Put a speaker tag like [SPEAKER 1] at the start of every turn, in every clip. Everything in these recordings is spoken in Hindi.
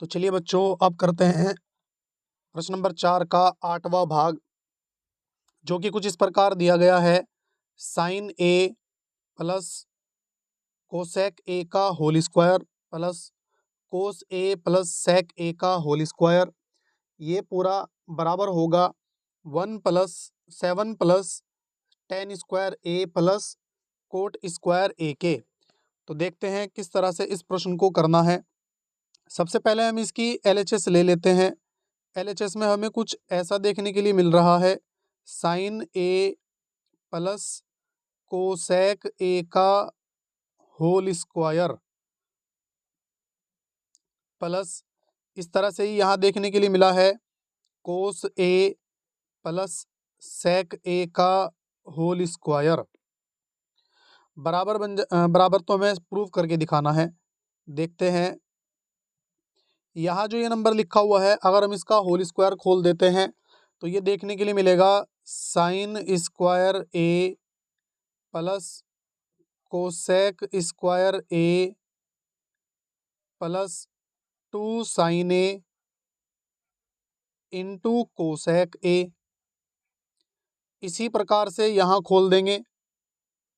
[SPEAKER 1] तो चलिए बच्चों, अब करते हैं प्रश्न नंबर 4 का 8वां भाग, जो कि कुछ इस प्रकार दिया गया है। Sine A plus cosec A का whole square plus cos A plus sec A का होल स्क्वायर, ये पूरा बराबर होगा 1 + 7 + tan square A plus coat square ए के। तो देखते हैं किस तरह से इस प्रश्न को करना है। सबसे पहले हम इसकी LHS ले लेते हैं। LHS में हमें कुछ ऐसा देखने के लिए मिल रहा है। Sine A plus cosec A का होल स्क्वायर प्लस इस तरह से ही यहाँ देखने के लिए मिला है कोस ए प्लस सेक ए का होल स्क्वायर बराबर तो हमें प्रूव करके दिखाना है। देखते हैं, यहाँ जो ये नंबर लिखा हुआ है, अगर हम इसका होल स्क्वायर खोल देते हैं तो ये देखने के लिए मिलेगा sine square A plus cosec square A plus 2 sine A into cosec A. इसी प्रकार से यहाँ खोल देंगे,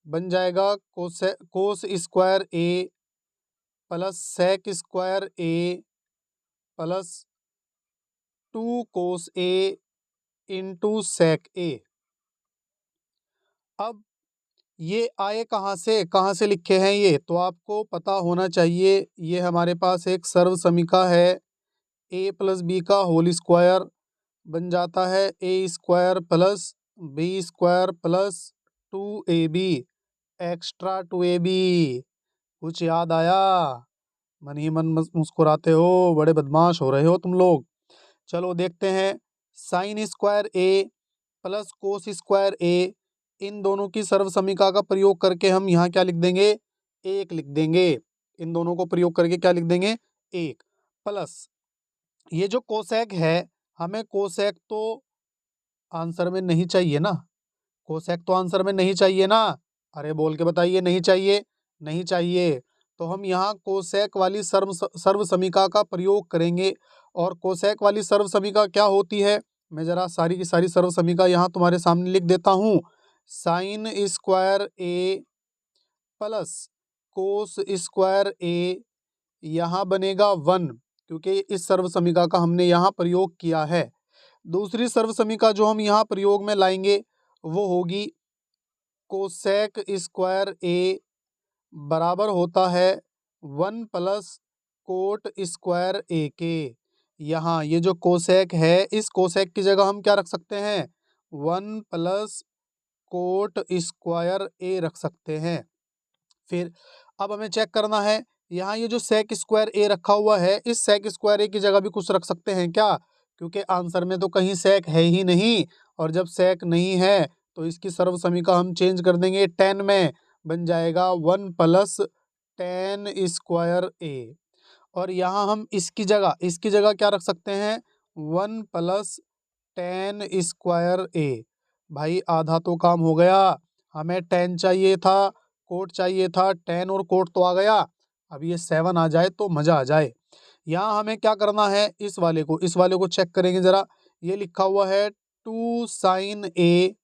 [SPEAKER 1] बन जाएगा cos square A plus sec square A plus 2 cos A into sec A. अब ये आए कहाँ से लिखे हैं ये तो आपको पता होना चाहिए। ये हमारे पास एक सर्व समीका है, a + b का होल स्क्वायर बन जाता है a² + b² + 2ab extra 2ab। कुछ याद आया? मन ही मन मुस्कुराते हो, बड़े बदमाश हो रहे हो तुम लोग। चलो देखते हैं, sign square A plus cos square ए, इन दोनों की सर्व समीका का प्रयोग करके हम यहाँ क्या लिख देंगे? 1 लिख देंगे। इन दोनों को प्रयोग करके क्या लिख देंगे? 1 प्लस ये जो कोसेक है, हमें कोसेक तो आंसर में नहीं चाहिए ना। कोसेक तो आंसर में नहीं चाहिए ना। अरे बोल के बताइए, नहीं चाहिए? नहीं चाहिए। तो हम यहाँ कोसेक वाली सर्व समीका का प्रयोग करेंगे। और कोसेक वाली सर्व समीका क्या होती है, मैं जरा सारी की सारी सर्व समीका यहाँ तुम्हारे सामने लिख देता हूँ। Sign square A plus cos square ए, यहाँ बनेगा 1, क्योंकि इस सर्व समीका का हमने यहाँ प्रयोग किया है। दूसरी सर्व समीका जो हम यहाँ प्रयोग में लाएंगे वो होगी कोसेक स्क्वायर ए बराबर होता है 1 + कोट स्क्वायर ए के। यहाँ ये जो कोसेक है, इस कोसेक की जगह हम क्या रख सकते हैं? 1 + कोट स्क्वायर ए रख सकते हैं। फिर अब हमें चेक करना है, यहाँ ये जो सेक स्क्वायर ए रखा हुआ है, इस सेक स्क्वायर ए की जगह भी कुछ रख सकते हैं क्या? क्योंकि आंसर में तो कहीं सेक है ही नहीं, और जब सेक नहीं है तो इसकी सर्व समीका हम चेंज कर देंगे 10 में, बन जाएगा 1 + tan स्क्वायर ए। और यहाँ हम इसकी जगह क्या रख सकते हैं? 1 + tan स्क्वायर ए। भाई आधा तो काम हो गया। हमें tan चाहिए था, कोट चाहिए था, tan और कोट तो आ गया। अब ये 7 आ जाए तो मज़ा आ जाए। यहाँ हमें क्या करना है, इस वाले को चेक करेंगे ज़रा। ये लिखा हुआ है 2 साइन ए,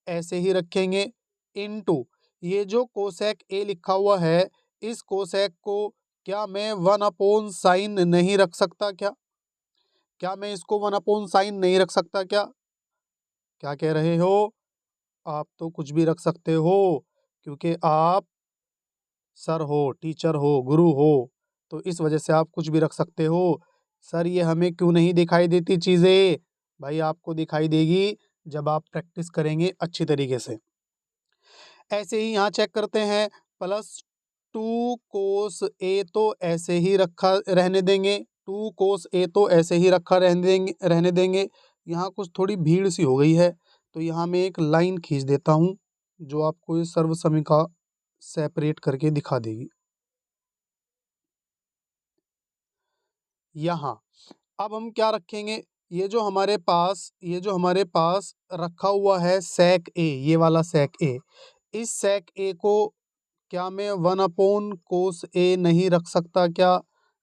[SPEAKER 1] ऐसे ही रखेंगे, इनटू ये जो कोसेक ए लिखा हुआ है, इस कोसेक को क्या मैं 1/sin नहीं रख सकता क्या? क्या मैं इसको 1/sin नहीं रख सकता क्या? क्या कह रहे हो? आप तो कुछ भी रख सकते हो, क्योंकि आप सर हो, टीचर हो, गुरु हो, तो इस वजह से आप कुछ भी रख सकते हो। सर ये हमें क्यों नहीं दिखाई देती चीज़ें? भाई आपको दिखाई देगी जब आप प्रैक्टिस करेंगे अच्छी तरीके से। ऐसे ही यहाँ चेक करते हैं, +2 कोस ए तो ऐसे ही रखा रहने देंगे, 2 कोस ए तो ऐसे ही रखा रहने देंगे। यहाँ कुछ थोड़ी भीड़ सी हो गई है, तो यहाँ मैं एक लाइन खींच देता हूँ जो आपको ये सर्व समीका सेपरेट करके दिखा देगी। यहाँ अब हम क्या रखेंगे, ये जो हमारे पास रखा हुआ है सेक ए, ये वाला सेक ए, इस सेक ए को क्या मैं 1/cos ए नहीं रख सकता क्या?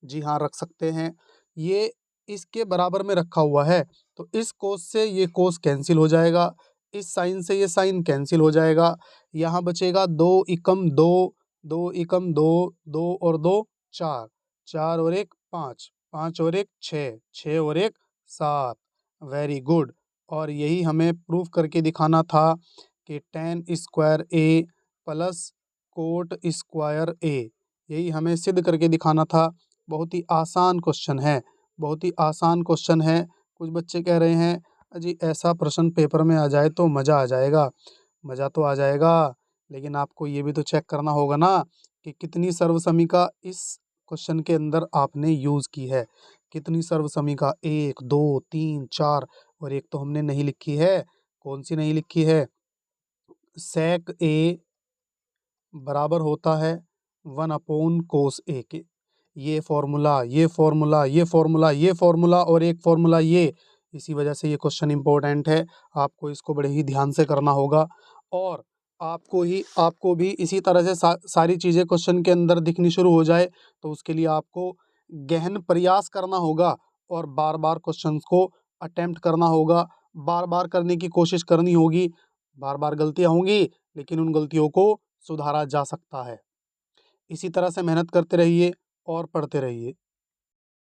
[SPEAKER 1] जी हाँ, रख सकते हैं। ये इसके बराबर में रखा हुआ है, तो इस कोस से ये कोस कैंसिल हो जाएगा, इस साइन से ये साइन कैंसिल हो जाएगा। यहाँ बचेगा 2 एकम 2, 2 एकम 2, 2 और 2 4, 4 और 1 5, 5 और 1 6, 6 और 1 7। Very good. और यही हमें प्रूव करके दिखाना था कि tan square A plus coat square ए, यही हमें सिद्ध करके दिखाना था। बहुत ही आसान क्वेश्चन है, बहुत ही आसान क्वेश्चन है। कुछ बच्चे कह रहे हैं अजी ऐसा प्रश्न पेपर में आ जाए तो मज़ा आ जाएगा। मज़ा तो आ जाएगा, लेकिन आपको ये भी तो चेक करना होगा ना कि कितनी सर्वसमिका इस क्वेश्चन के अंदर आपने यूज़ की है। कितनी सर्वसमिका, 1 2 3 4 और एक तो हमने नहीं लिखी है। कौन सी नहीं लिखी है? सेक ए बराबर होता है 1 अपॉन कोस ए के। ये फॉर्मूला, ये फॉर्मूला, ये फॉर्मूला, ये फॉर्मूला और एक फॉर्मूला ये, इसी वजह से ये क्वेश्चन इंपॉर्टेंट है। आपको इसको बड़े ही ध्यान से करना होगा और आपको भी इसी तरह से सारी चीज़ें क्वेश्चन के अंदर दिखनी शुरू हो जाए तो उसके लिए आपको गहन प्रयास करना होगा और बार बार क्वेश्चंस को अटेम्प्ट करना होगा, बार बार करने की कोशिश करनी होगी। बार बार गलतियाँ होंगी, लेकिन उन गलतियों को सुधारा जा सकता है। इसी तरह से मेहनत करते रहिए और पढ़ते रहिए।